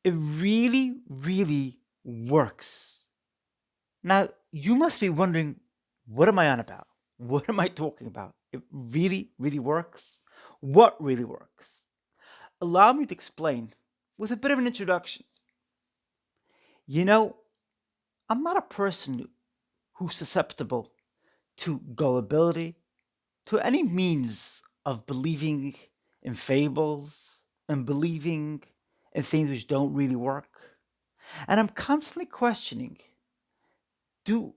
It really, really works. Now, you must be wondering, what am I on about? What am I talking about? It really, really works. What really works? Allow me to explain with a bit of an introduction. You know, I'm not a person who's susceptible to gullibility, to any means of believing in fables and believing in things which don't really work. And I'm constantly questioning, do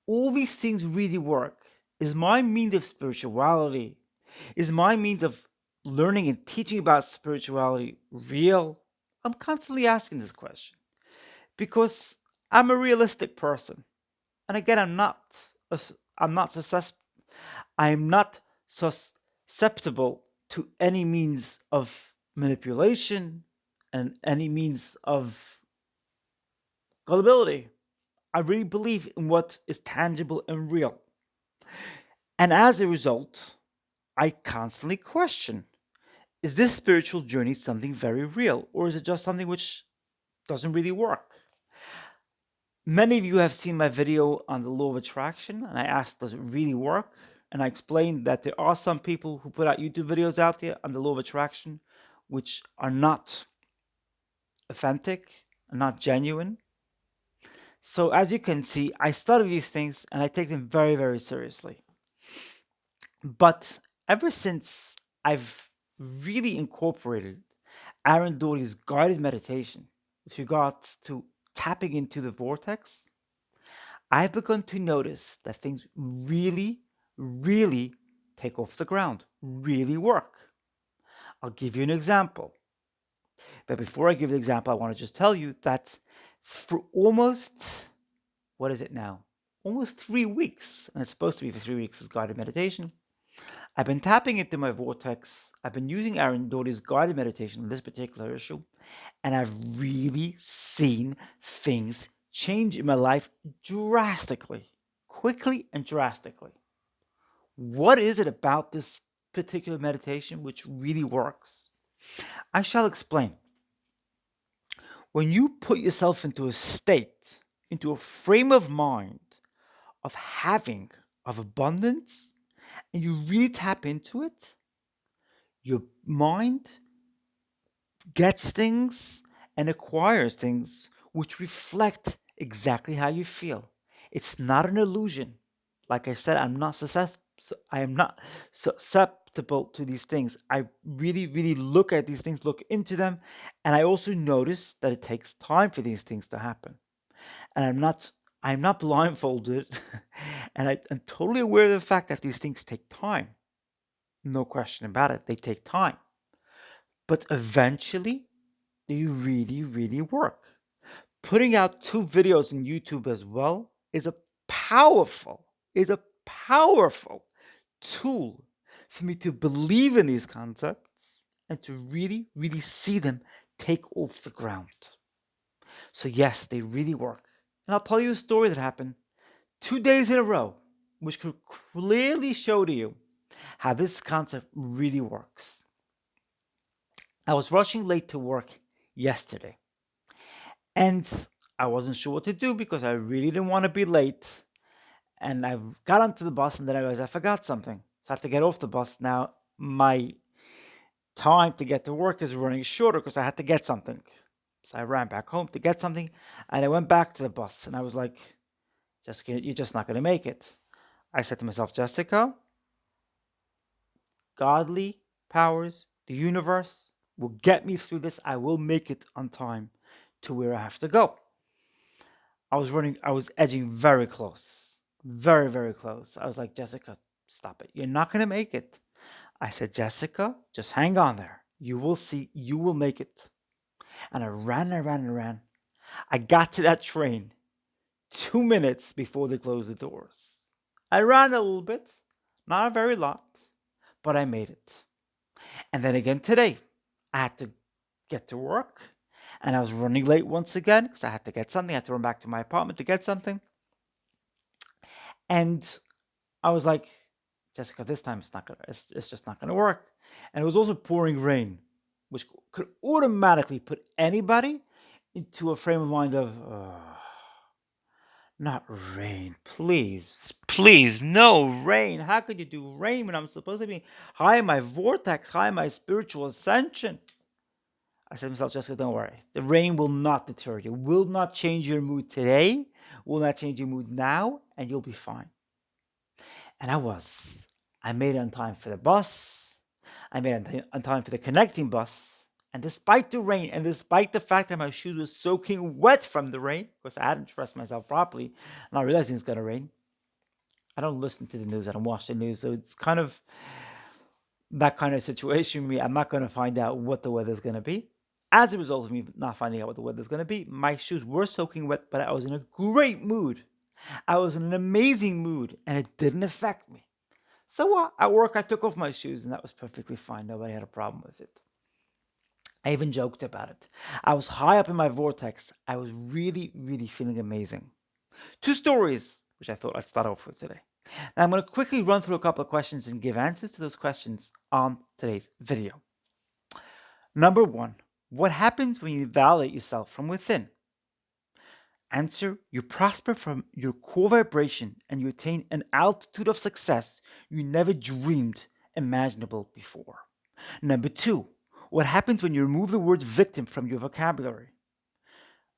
all these things really work? Is my means of spirituality, is my means of learning and teaching about spirituality real? I'm constantly asking this question because I'm a realistic person. And again, a s- I'm not susces- I'm not susceptible to any means of manipulation and any means of gullibility. I really believe in what is tangible and real. And as a result, I constantly question, is this spiritual journey something very real, or is it just something which doesn't really work? Many of you have seen my video on the law of attraction, and I asked, does it really work? And I explained that there are some people who put out YouTube videos out there on the law of attraction which are not authentic and not genuine. So, as you can see, I study these things and I take them very, very seriously. But ever since I've really incorporated Aaron Doherty's guided meditation with regards to tapping into the vortex, I've begun to notice that things really, really take off the ground, really work. I'll give you an example. But before I give the example, I want to just tell you that for almost, what is it now? Almost 3 weeks, and it's supposed to be for 3 weeks as guided meditation. I've been tapping into my vortex. I've been using Aaron Doherty's guided meditation on this particular issue, and I've really seen things change in my life drastically, quickly and drastically. What is it about this particular meditation which really works? I shall explain. When you put yourself into a state, into a frame of mind of having, of abundance, and you really tap into it, your mind gets things and acquires things which reflect exactly how you feel. It's not an illusion. Like I said, I am not susceptible to these things. I really, really look at these things, look into them, and I also notice that it takes time for these things to happen. And I'm not blindfolded, and I'm totally aware of the fact that these things take time. No question about it. They take time. But eventually, they really, really work. Putting out 2 videos on YouTube as well is a powerful tool for me to believe in these concepts and to really, really see them take off the ground. So yes, they really work. And I'll tell you a story that happened 2 days in a row, which could clearly show to you how this concept really works. I was rushing late to work yesterday, and I wasn't sure what to do because I really didn't want to be late. And I got onto the bus, and then I realized I forgot something. So I have to get off the bus. Now, my time to get to work is running shorter because I had to get something. So I ran back home to get something, and I went back to the bus, and I was like, Jessica, you're just not going to make it. I said to myself, Jessica, godly powers, the universe will get me through this. I will make it on time to where I have to go. I was edging very close, very, very close. I was like, Jessica, stop it. You're not going to make it. I said, Jessica, just hang on there. You will see, you will make it. And I ran and ran and ran. I got to that train 2 minutes before they closed the doors. I ran a little bit, not a very lot, but I made it. And then again today, I had to get to work and I was running late once again because I had to get something. I had to run back to my apartment to get something. And I was like, Jessica, this time it's not gonna, it's just not gonna work. And it was also pouring rain. which could automatically put anybody into a frame of mind of, not rain, please, please, no rain. How could you do rain when I'm supposed to be high in my vortex, high in my spiritual ascension? I said to myself, Jessica, don't worry. The rain will not deter you, will not change your mood today, will not change your mood now, and you'll be fine. And I was. I made it on time for the bus. I made it on time for the connecting bus. And despite the rain, and despite the fact that my shoes were soaking wet from the rain, because I hadn't dressed myself properly, not realizing it's going to rain, I don't listen to the news. I don't watch the news. So it's kind of that kind of situation with me. I'm not going to find out what the weather's going to be. As a result of me not finding out what the weather's going to be, my shoes were soaking wet, but I was in a great mood. I was in an amazing mood, and it didn't affect me. So at work, I took off my shoes, and that was perfectly fine. Nobody had a problem with it. I even joked about it. I was high up in my vortex. I was really, really feeling amazing. Two stories, which I thought I'd start off with today. Now, I'm going to quickly run through a couple of questions and give answers to those questions on today's video. Number one, what happens when you validate yourself from within? Answer, you prosper from your core vibration and you attain an altitude of success you never dreamed imaginable before. Number two, what happens when you remove the word victim from your vocabulary?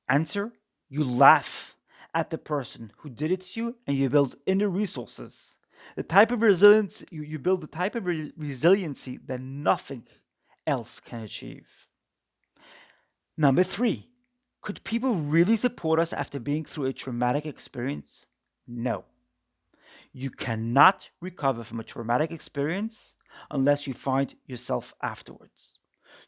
Answer, you laugh at the person who did it to you and you build inner resources. The type of resilience, you build the type of resiliency that nothing else can achieve. Number three, could people really support us after being through a traumatic experience? No. You cannot recover from a traumatic experience unless you find yourself afterwards.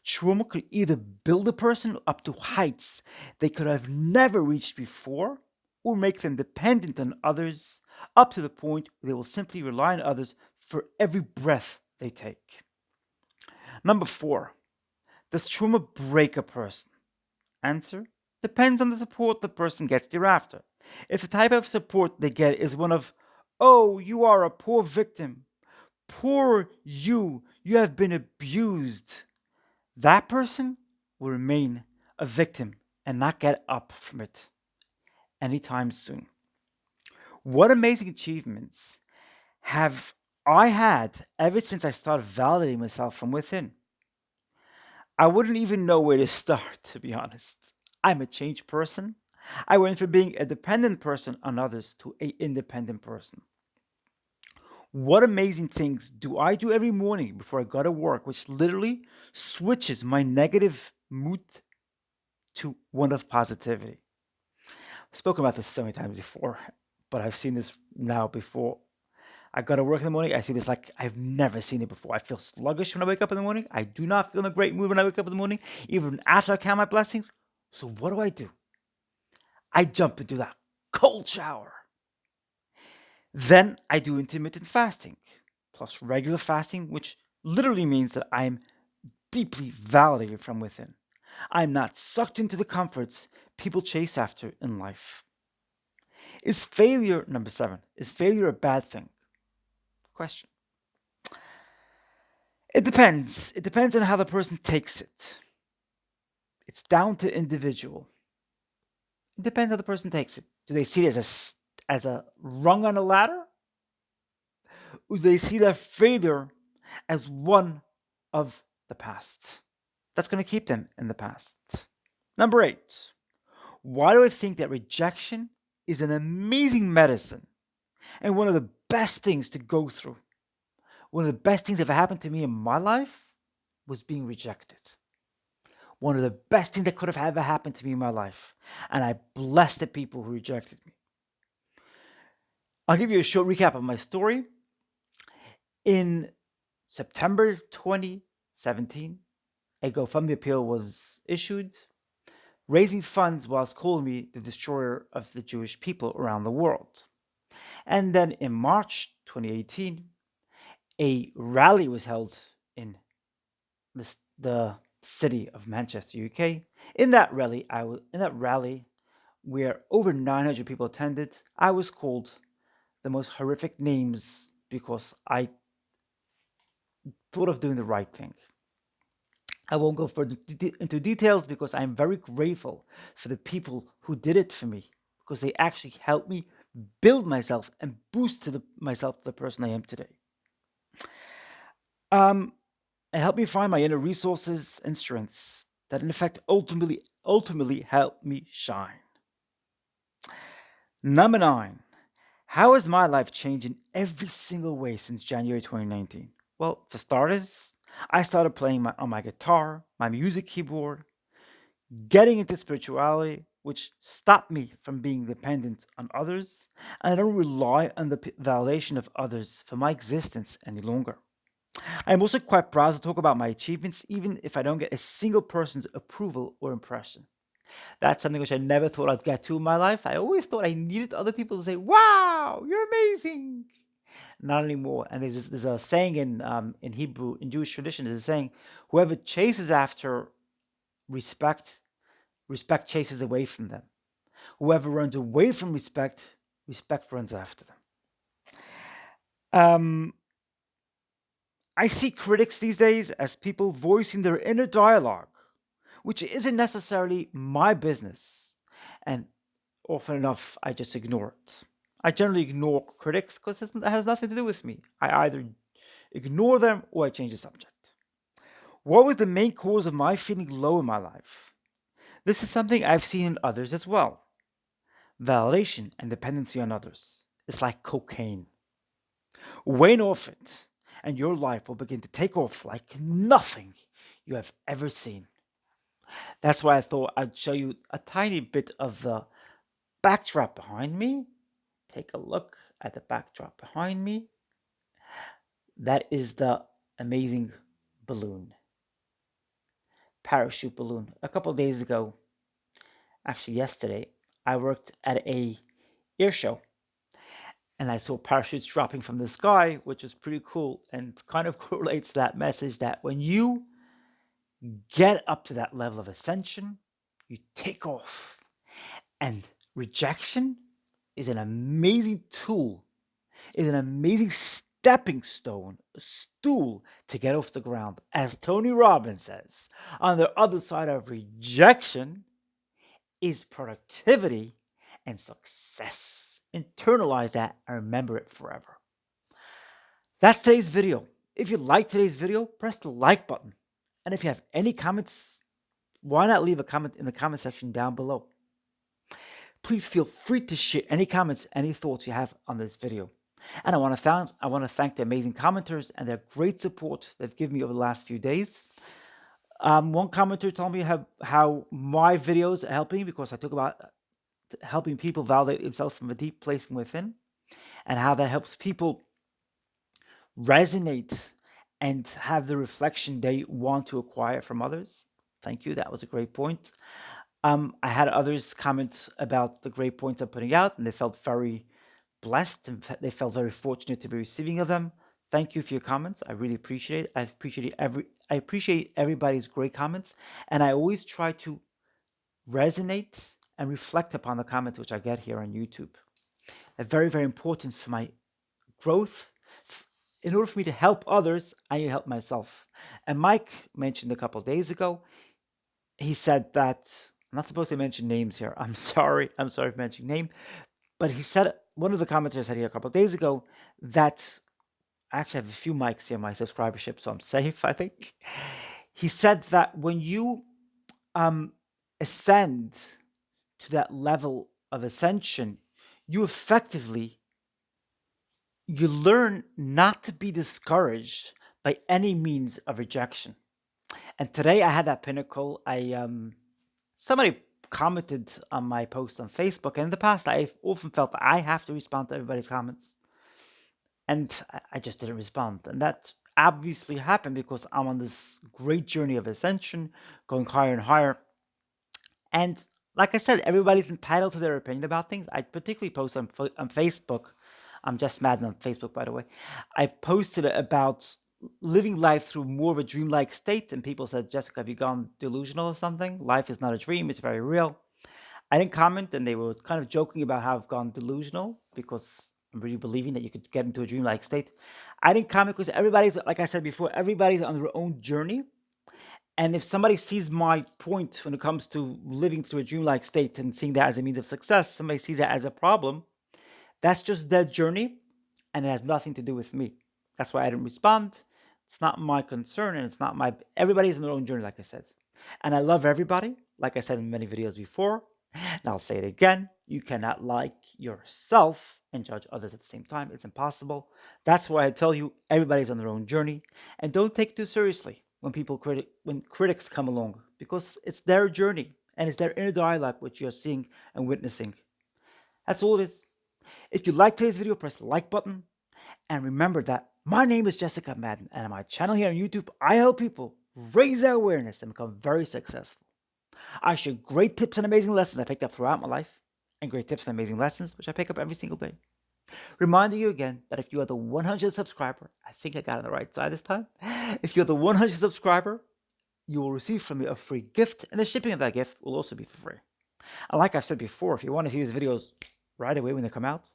Trauma could either build a person up to heights they could have never reached before, or make them dependent on others up to the point where they will simply rely on others for every breath they take. Number four, does trauma break a person? Answer, depends on the support the person gets thereafter. If the type of support they get is one of, oh, you are a poor victim, poor you have been abused, that person will remain a victim and not get up from it anytime soon. What amazing achievements have I had ever since I started validating myself from within? I wouldn't even know where to start, to be honest. I'm a changed person. I went from being a dependent person on others to an independent person. What amazing things do I do every morning before I go to work, which literally switches my negative mood to one of positivity? I've spoken about this so many times before, but I've seen this now before. I go to work in the morning. I see this like I've never seen it before. I feel sluggish when I wake up in the morning. I do not feel in a great mood when I wake up in the morning, even after I count my blessings. So what do? I jump into that cold shower. Then I do intermittent fasting, plus regular fasting, which literally means that I'm deeply validated from within. I'm not sucked into the comforts people chase after in life. Is failure, number seven, is failure a bad thing? Question. It depends. It depends on how the person takes it. It's down to individual. It depends how the person takes it. Do they see it as a rung on a ladder? Or do they see their failure as one of the past? That's going to keep them in the past. Number eight. Why do I think that rejection is an amazing medicine and one of the best things to go through? One of the best things that ever happened to me in my life was being rejected. One of the best things that could have ever happened to me in my life. And I bless the people who rejected me. I'll give you a short recap of my story. In September 2017, a GoFundMe appeal was issued, raising funds whilst calling me the destroyer of the Jewish people around the world. And then in March 2018, a rally was held in the city of Manchester, UK. In that rally, where over 900 people attended, I was called the most horrific names because I thought of doing the right thing. I won't go further into details because I'm very grateful for the people who did it for me because they actually helped me build myself and boost myself to the person I am today. Um, it helped me find my inner resources and strengths that, in effect, ultimately help me shine. Number nine, how has my life changed in every single way since January 2019? Well, for starters, I started playing on my guitar, my music keyboard, getting into spirituality, which stopped me from being dependent on others, and I don't rely on the validation of others for my existence any longer. I'm also quite proud to talk about my achievements, even if I don't get a single person's approval or impression. That's something which I never thought I'd get to in my life. I always thought I needed other people to say, "Wow, you're amazing." Not anymore. And there's a saying in Hebrew, in Jewish tradition, there's a saying, "Whoever chases after respect, respect chases away from them. Whoever runs away from respect, respect runs after them." Um, I see critics these days as people voicing their inner dialogue, which isn't necessarily my business. And often enough, I just ignore it. I generally ignore critics because it has nothing to do with me. I either ignore them or I change the subject. What was the main cause of my feeling low in my life? This is something I've seen in others as well. Validation and dependency on others. It's like cocaine. Wane off it, and your life will begin to take off like nothing you have ever seen. That's why I thought I'd show you a tiny bit of the backdrop behind me. Take a look at the backdrop behind me. That is the amazing balloon, parachute balloon. A couple of days ago, actually yesterday, I worked at a air show and I saw parachutes dropping from the sky, which was pretty cool and kind of correlates that message that when you get up to that level of ascension, you take off. And rejection is an amazing tool, is an amazing stepping stone, a stool to get off the ground. As Tony Robbins says, on the other side of rejection is productivity and success. Internalize that and remember it forever. That's today's video. If you like today's video, press the like button. And if you have any comments, why not leave a comment in the comment section down below? Please feel free to share any comments, any thoughts you have on this video. And I want to thank the amazing commenters and their great support they've given me over the last few days. One commenter told me how my videos are helping because I talk about helping people validate themselves from a deep place from within, and how that helps people resonate and have the reflection they want to acquire from others. Thank you. That was a great point. I had others comment about the great points I'm putting out, and they felt very blessed and they felt very fortunate to be receiving of them. Thank you for your comments. I really appreciate it. I appreciate everybody's great comments, and I always try to resonate and reflect upon the comments which I get here on YouTube. They're very, very important for my growth. In order for me to help others, I need to help myself. And Mike mentioned a couple of days ago, he said that I'm not supposed to mention names here. I'm sorry. I'm sorry for mentioning name. But he said, one of the commenters said here a couple of days ago that I actually have a few mics here in my subscribership, so I'm safe, I think. He said that when you ascend to that level of ascension, you effectively you learn not to be discouraged by any means of rejection. And today I had that pinnacle. Somebody commented on my post on Facebook, and in the past I've often felt that I have to respond to everybody's comments, and I just didn't respond. And that obviously happened because I'm on this great journey of ascension, going higher and higher. And like I said, everybody's entitled to their opinion about things. I particularly post on Facebook. I'm just mad on Facebook, by the way. I posted about living life through more of a dreamlike state, and people said, "Jessica, have you gone delusional or something? Life is not a dream; it's very real." I didn't comment, and they were kind of joking about how I've gone delusional because I'm really believing that you could get into a dreamlike state. I didn't comment because everybody's, like I said before, everybody's on their own journey, And if somebody sees my point when it comes to living through a dreamlike state and seeing that as a means of success, somebody sees that as a problem, that's just their journey and it has nothing to do with me. That's why I didn't respond. It's not my concern and it's not my. Everybody's on their own journey, like I said. And I love everybody, like I said in many videos before. And I'll say it again, you cannot like yourself and judge others at the same time. It's impossible. That's why I tell you everybody's on their own journey. And don't take it too seriously when critics come along, because it's their journey and it's their inner dialogue which you're seeing and witnessing. That's all it is. If you like today's video, press the like button. And remember that my name is Jessica Madden, and on my channel here on YouTube, I help people raise their awareness and become very successful. I share great tips and amazing lessons I picked up throughout my life, and great tips and amazing lessons which I pick up every single day. Reminding you again that if you are the 100th subscriber, I think I got on the right side this time. If you're the 100th subscriber, you will receive from me a free gift, and the shipping of that gift will also be for free. And like I've said before, if you want to see these videos right away when they come out,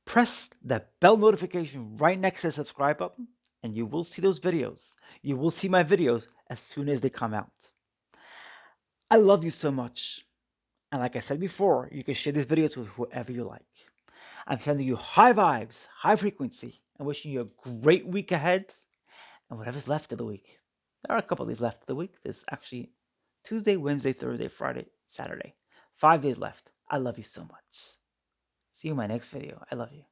press the bell notification right next to the subscribe button, and you will see those videos. You will see my videos as soon as they come out. I love you so much. And like I said before, you can share these videos with whoever you like. I'm sending you high vibes, high frequency, and wishing you a great week ahead and whatever's left of the week. There are a couple of days left of the week. There's actually Tuesday, Wednesday, Thursday, Friday, Saturday. 5 days left. I love you so much. See you in my next video. I love you.